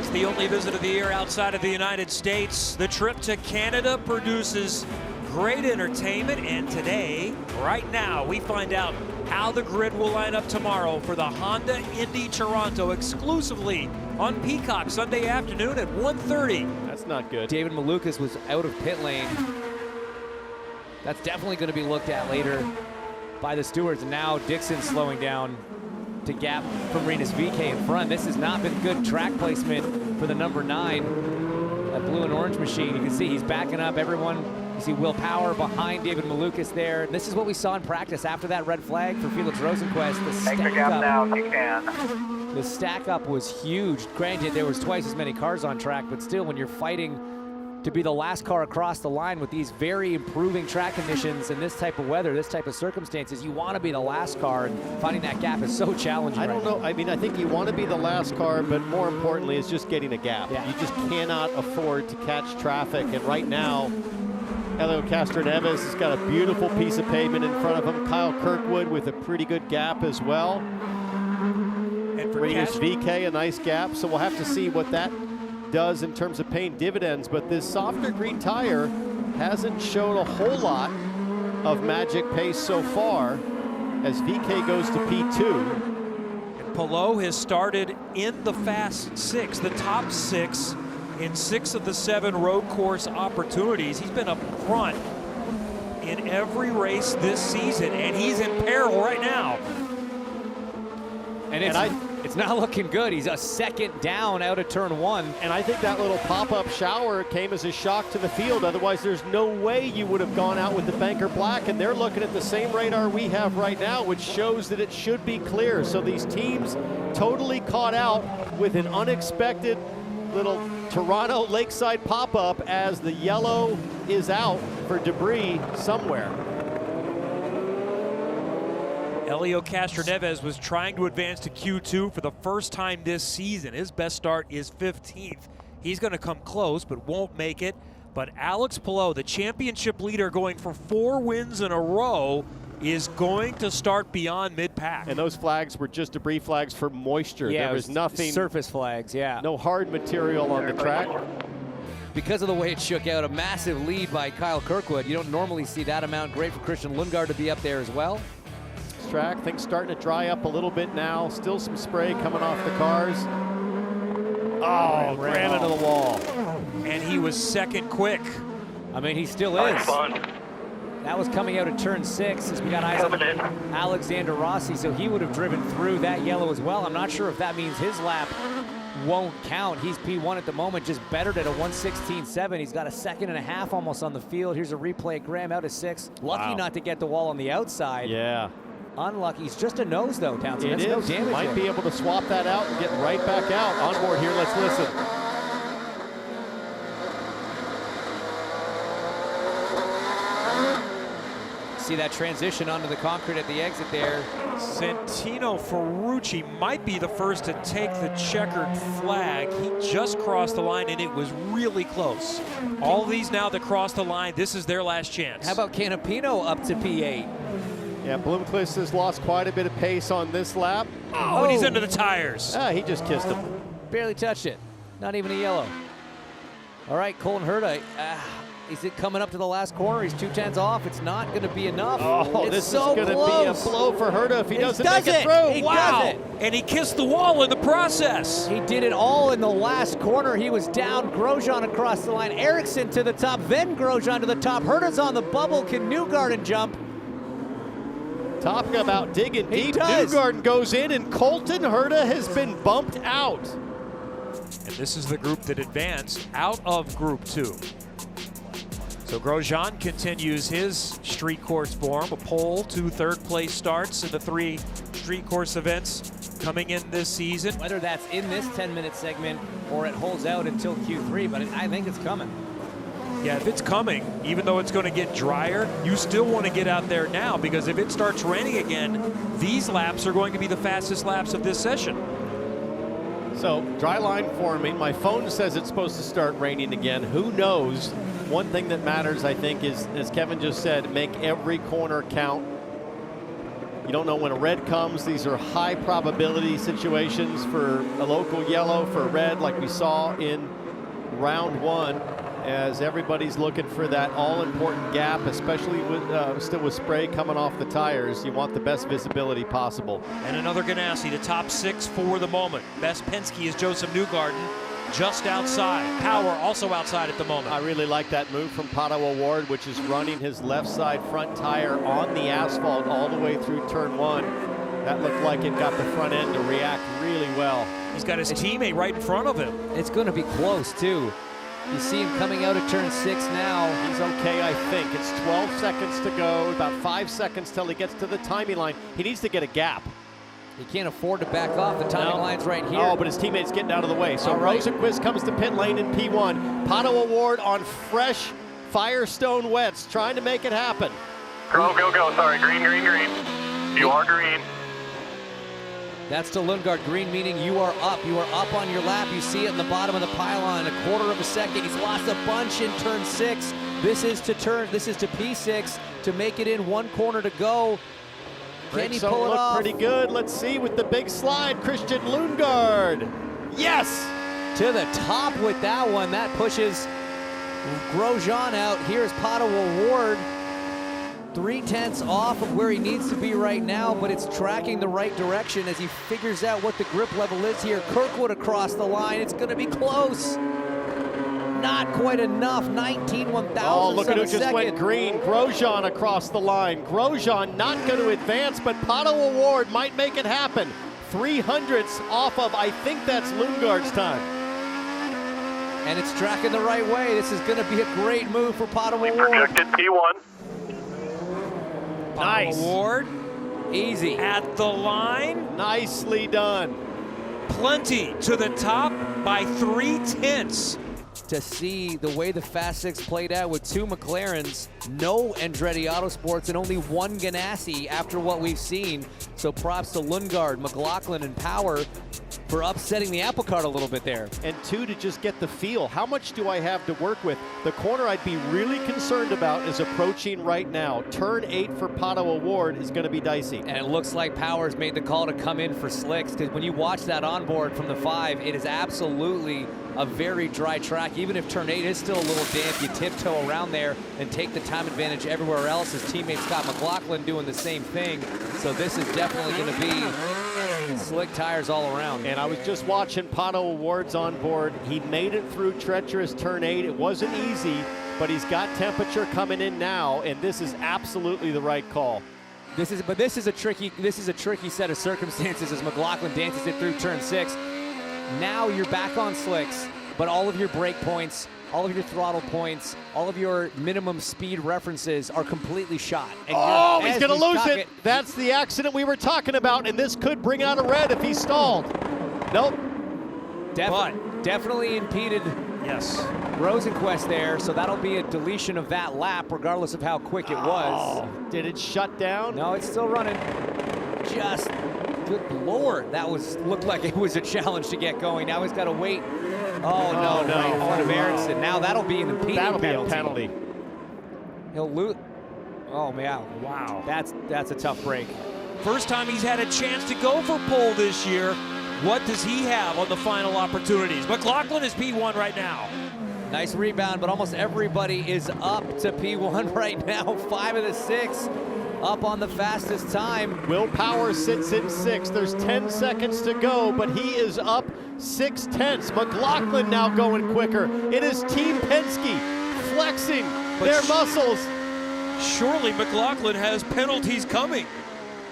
It's the only visit of the year outside of the United States. The trip to Canada produces great entertainment, and today, right now, we find out how the grid will line up tomorrow for the Honda Indy Toronto, exclusively on Peacock Sunday afternoon at 1:30. That's not good. David Malukas was out of pit lane. That's definitely going to be looked at later by the stewards. And now Dixon slowing down to gap from Rinus VeeKay in front. This has not been good track placement for the number 9, that blue and orange machine. You can see he's backing up everyone. You see Will Power behind David Malukas there. And this is what we saw in practice after that red flag for Felix Rosenquist. The stack Take the gap up, now if you can. the stack up was huge. Granted, there was twice as many cars on track, but still, when you're fighting to be the last car across the line with these very improving track conditions and this type of weather, this type of circumstances, you want to be the last car, and finding that gap is so challenging. I don't know. I mean, I think you want to be the last car, but more importantly, it's just getting a gap. Yeah. You just cannot afford to catch traffic. And right now, Helio Castroneves has got a beautiful piece of pavement in front of him. Kyle Kirkwood with a pretty good gap as well. And for Rinus VeeKay, a nice gap. So we'll have to see what that does in terms of paying dividends, but this softer green tire hasn't shown a whole lot of magic pace so far as VeeKay goes to P2. And Palou has started in the Fast Six, the top 6 in 6 of the 7 road course opportunities. He's been up front in every race this season, and he's in peril right now. And it's not looking good. He's a second down out of turn 1. And I think that little pop-up shower came as a shock to the field. Otherwise, there's no way you would have gone out with the Banker Black. And they're looking at the same radar we have right now, which shows that it should be clear. So these teams totally caught out with an unexpected little Toronto Lakeside pop-up as the yellow is out for debris somewhere. Helio Castroneves was trying to advance to Q2 for the first time this season. His best start is 15th. He's going to come close, but won't make it. But Alex Palou, the championship leader going for 4 wins in a row, is going to start beyond mid-pack. And those flags were just debris flags for moisture. Yeah, there was nothing. Surface flags, yeah. No hard material on the track. Because of the way it shook out, a massive lead by Kyle Kirkwood. You don't normally see that amount. Great for Christian Lundgaard to be up there as well. Track, things starting to dry up a little bit now. Still some spray coming off the cars. Oh, ran into the wall. And he was second quick. I mean, he still is. That was coming out of turn 6 as we got eyes on Alexander Rossi, so he would have driven through that yellow as well. I'm not sure if that means his lap won't count. He's P1 at the moment, just bettered at a 1:16.7. He's got a second and a half almost on the field. Here's a replay. Graham out of 6. Lucky not to get the wall on the outside. Yeah. Unlucky. It's just a nose, though, Townsend. It That's is. no damage. Might be able to swap that out and get right back out. On board here, let's listen. See that transition onto the concrete at the exit there. Santino Ferrucci might be the first to take the checkered flag. He just crossed the line, and it was really close. All these now that cross the line, this is their last chance. How about Canapino up to P8? Yeah, Bloomquist has lost quite a bit of pace on this lap. Oh, and he's under the tires. Ah, he just kissed him. Barely touched it. Not even a yellow. All right, Colton Herta. Is it coming up to the last corner? He's 2/10 off. It's not going to be enough. Oh, it's this so is going to be a blow for Herta if he doesn't does make it through. He Wow. does it. And he kissed the wall in the process. He did it all in the last corner. He was down. Grosjean across the line. Ericsson to the top. Then Grosjean to the top. Herta's on the bubble. Can Newgarden jump? Talking about digging He deep. does. Newgarden goes in, and Colton Herta has been bumped out. And this is the group that advanced out of Group 2. So Grosjean continues his street course form, a pole, 2 third-place starts in the 3 street course events coming in this season. Whether that's in this 10-minute segment or it holds out until Q3, but I think it's coming. Yeah, if it's coming, even though it's going to get drier, you still want to get out there now, because if it starts raining again, these laps are going to be the fastest laps of this session. So, dry line forming. My phone says it's supposed to start raining again. Who knows? One thing that matters, I think, is, as Kevin just said, make every corner count. You don't know when a red comes. These are high probability situations for a local yellow, for red, like we saw in round 1, as everybody's looking for that all-important gap, especially with still with spray coming off the tires. You want the best visibility possible. And another Ganassi, the top 6 for the moment. Best Penske is Joseph Newgarden, just outside. Power also outside at the moment. I really like that move from Pato O'Ward, which is running his left side front tire on the asphalt all the way through turn 1. That looked like it got the front end to react really well. He's got his teammate right in front of him. It's going to be close, too. You see him coming out of turn 6 now. He's okay, I think. It's 12 seconds to go, about 5 seconds till he gets to the timing line. He needs to get a gap. He can't afford to back off. The timing line's right here. Oh, but his teammate's getting out of the way. So Rosenquist comes to pit lane in P1. Pato O'Ward on fresh Firestone wets, trying to make it happen. Go, go, go. Sorry, green, green, green. You are green. That's to Lundgaard. Green meaning you are up. You are up on your lap. You see it in the bottom of the pylon. A quarter of a second. He's lost a bunch in turn 6. This is to P6 to make it in 1 corner to go. Can he pull it off? Pretty good. Let's see with the big slide, Christian Lundgaard. Yes! To the top with that one. That pushes Grosjean out. Here's Pato O'Ward. 3/10 off of where he needs to be right now, but it's tracking the right direction as he figures out what the grip level is here. Kirkwood across the line. It's going to be close. Not quite enough. 19 1,000. Oh, look at who just went green. Grosjean across the line. Grosjean not going to advance, but Pato O'Ward might make it happen. 300ths off of, I think that's Lundgaard's time. And it's tracking the right way. This is going to be a great move for Pato O'Ward. Projected P1. Nice. O'Ward, easy. At the line. Nicely done. Plenty to the top by 3/10. To see the way the Fast Six played out with 2 McLarens, no Andretti Autosports, and only 1 Ganassi after what we've seen. So props to Lundgaard, McLaughlin, and Power for upsetting the apple cart a little bit there. And 2, to just get the feel. How much do I have to work with? The corner I'd be really concerned about is approaching right now. Turn 8 for Pato O'Ward is going to be dicey. And it looks like Power's made the call to come in for slicks, because when you watch that onboard from the 5, it is absolutely a very dry track. Even if turn 8 is still a little damp, you tiptoe around there and take the time advantage everywhere else. His teammate Scott McLaughlin doing the same thing. So this is definitely going to be slick tires all around. And I was just watching Pato O'Ward's on board. He made it through treacherous turn 8. It wasn't easy, but he's got temperature coming in now, and this is absolutely the right call. This is a tricky set of circumstances as McLaughlin dances it through turn 6. Now you're back on slicks, but all of your brake points, all of your throttle points, all of your minimum speed references are completely shot. And he's going to lose it. That's the accident we were talking about, and this could bring out a red if he stalled. Nope. Definitely impeded Rosenquist there, so that'll be a deletion of that lap, regardless of how quick it was. Did it shut down? No, it's still running. Just, good Lord, looked like it was a challenge to get going. Now he's got to wait. Oh, no, right in front of Ericsson. Now that'll be an impeding penalty. That'll be a penalty. He'll lose. Oh, man. Wow. That's a tough break. First time he's had a chance to go for pole this year. What does he have on the final opportunities? McLaughlin is P1 right now. Nice rebound, but almost everybody is up to P1 right now. 5 of the 6 up on the fastest time. Will Power sits in 6th. There's 10 seconds to go, but he is up 6/10. McLaughlin now going quicker. It is Team Penske flexing their muscles. Surely McLaughlin has penalties coming.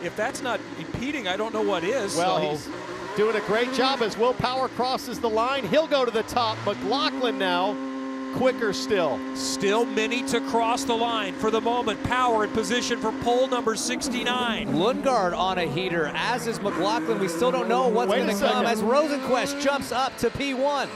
If that's not impeding, I don't know what is. Well, he's doing a great job as Will Power crosses the line. He'll go to the top. McLaughlin now quicker still. Still many to cross the line for the moment. Power in position for pole number 69. Lundgaard on a heater, as is McLaughlin. We still don't know what's going to come as Rosenquist jumps up to P1.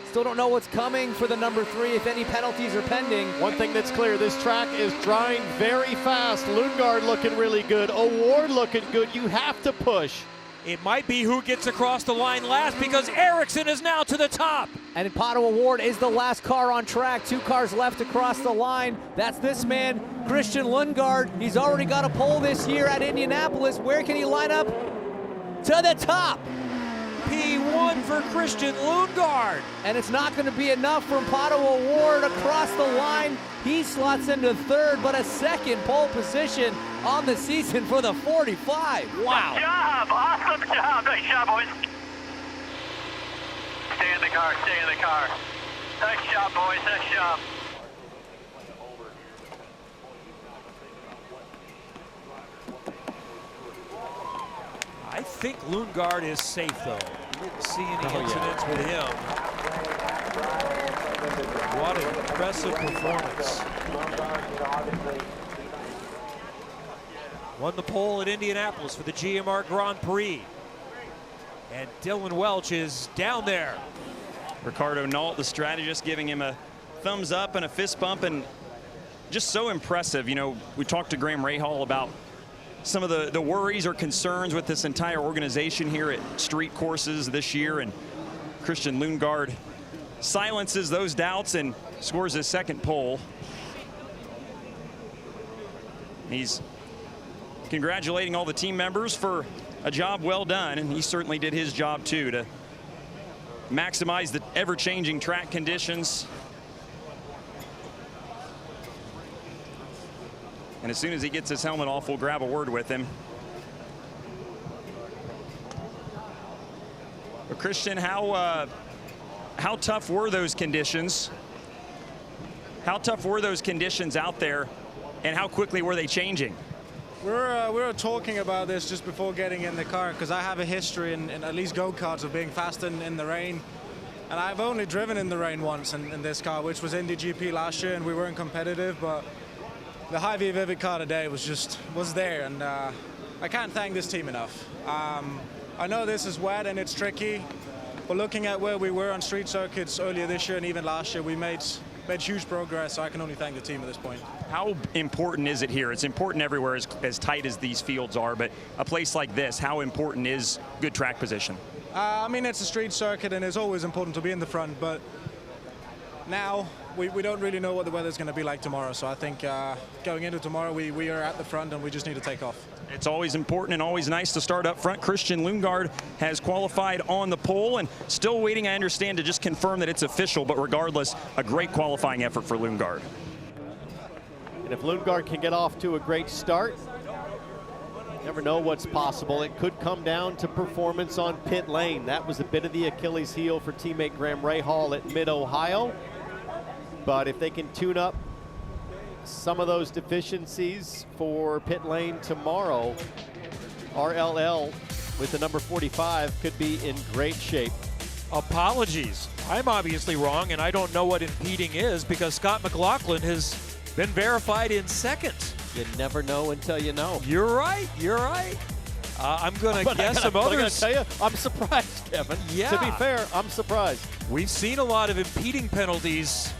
Still don't know what's coming for the number 3, if any penalties are pending. One thing that's clear, this track is drying very fast. Lundgaard looking really good. O'Ward looking good. You have to push. It might be who gets across the line last, because Ericsson is now to the top. And Pato O'Ward is the last car on track. 2 cars left across the line. That's this man, Christian Lundgaard, he's already got a pole this year at Indianapolis. Where can he line up? To the top. P1 for Christian Lundgaard. And it's not going to be enough from Pato O'Ward across the line. He slots into third, but a second pole position on the season for the 45. Wow. Good job. Awesome job. Nice job, boys. Stay in the car. Stay in the car. Nice job, boys. Nice job. I think Lundgaard is safe, though. We didn't see any incidents with him. What an impressive performance. Won the pole at Indianapolis for the GMR Grand Prix. And Dylan Welch is down there. Ricardo Nault, the strategist, giving him a thumbs up and a fist bump, and just so impressive. You know, we talked to Graham Rahal about some of the worries or concerns with this entire organization here at street courses this year, and Christian Lundgaard silences those doubts and scores his second pole. He's congratulating all the team members for a job well done, and he certainly did his job too, to maximize the ever-changing track conditions. And as soon as he gets his helmet off, we'll grab a word with him. But Christian, how tough were those conditions? How tough were those conditions out there, and how quickly were they changing? We were talking about this just before getting in the car, because I have a history in at least go-karts of being fast in the rain. And I've only driven in the rain once in this car, which was Indy GP last year, and we weren't competitive, but the Hy-Vee Vivid car today was there, and I can't thank this team enough. I know this is wet and it's tricky, but looking at where we were on street circuits earlier this year and even last year, we made huge progress, so I can only thank the team at this point. How important is it here? It's important everywhere, as tight as these fields are, but a place like this, how important is good track position? I mean, it's a street circuit and it's always important to be in the front, but now we don't really know what the weather's going to be like tomorrow, so I think going into tomorrow we are at the front and we just need to take off. It's always important and always nice to start up front. Christian Lundgaard has qualified on the pole and still waiting, I understand, to just confirm that it's official, but regardless, a great qualifying effort for Lundgaard. And if Lundgaard can get off to a great start, never know what's possible. It could come down to performance on pit lane. That was a bit of the Achilles heel for teammate Graham Rahal at Mid-Ohio. But if they can tune up some of those deficiencies for pit lane tomorrow, RLL with the number 45 could be in great shape. Apologies. I'm obviously wrong, and I don't know what impeding is, because Scott McLaughlin has been verified in second. You never know until you know. You're right. You're right. I'm going to guess some others. I'm going to tell you, I'm surprised, Kevin. Yeah. To be fair, I'm surprised. We've seen a lot of impeding penalties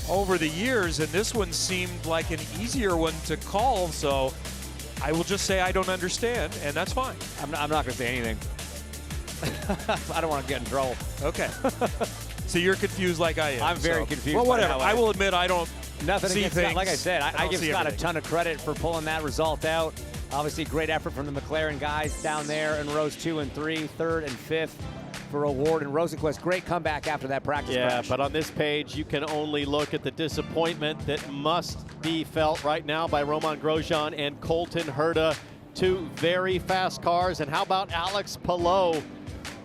over the years, and this one seemed like an easier one to call, so I will just say I don't understand, and that's fine. I'm not going to say anything. I don't want to get in trouble. Okay. So you're confused like I am. I'm very confused. Well, whatever. I will admit I don't Nothing see against things. Scott. Like I said, I give Scott everything. a ton of credit for pulling that result out. Obviously, great effort from the McLaren guys down there in rows 2 and 3, 3rd and 5th for O'Ward and Rosenquist. Great comeback after that practice crash. But on this page, you can only look at the disappointment that must be felt right now by Roman Grosjean and Colton Herta. Two very fast cars. And how about Alex Palou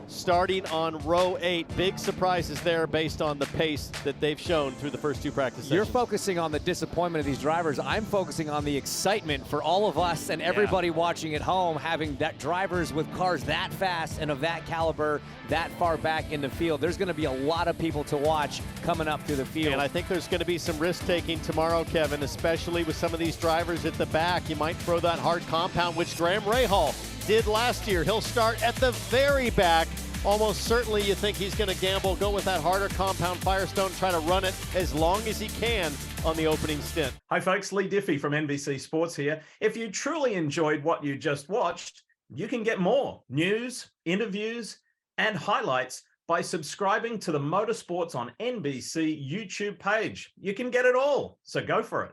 starting on row 8? Big surprises there based on the pace that they've shown through the first 2 practice sessions. You're focusing on the disappointment of these drivers. I'm focusing on the excitement for all of us and everybody watching at home, having that drivers with cars that fast and of that caliber that far back in the field. There's going to be a lot of people to watch coming up through the field. And I think there's going to be some risk-taking tomorrow, Kevin, especially with some of these drivers at the back. You might throw that hard compound, which Graham Rahal did last year. He'll start at the very back. Almost certainly you think he's going to gamble, go with that harder compound Firestone, try to run it as long as he can on the opening stint. Hi folks, Lee Diffie from NBC Sports here. If you truly enjoyed what you just watched, you can get more news, interviews, and highlights by subscribing to the Motorsports on NBC YouTube page. You can get it all, so go for it.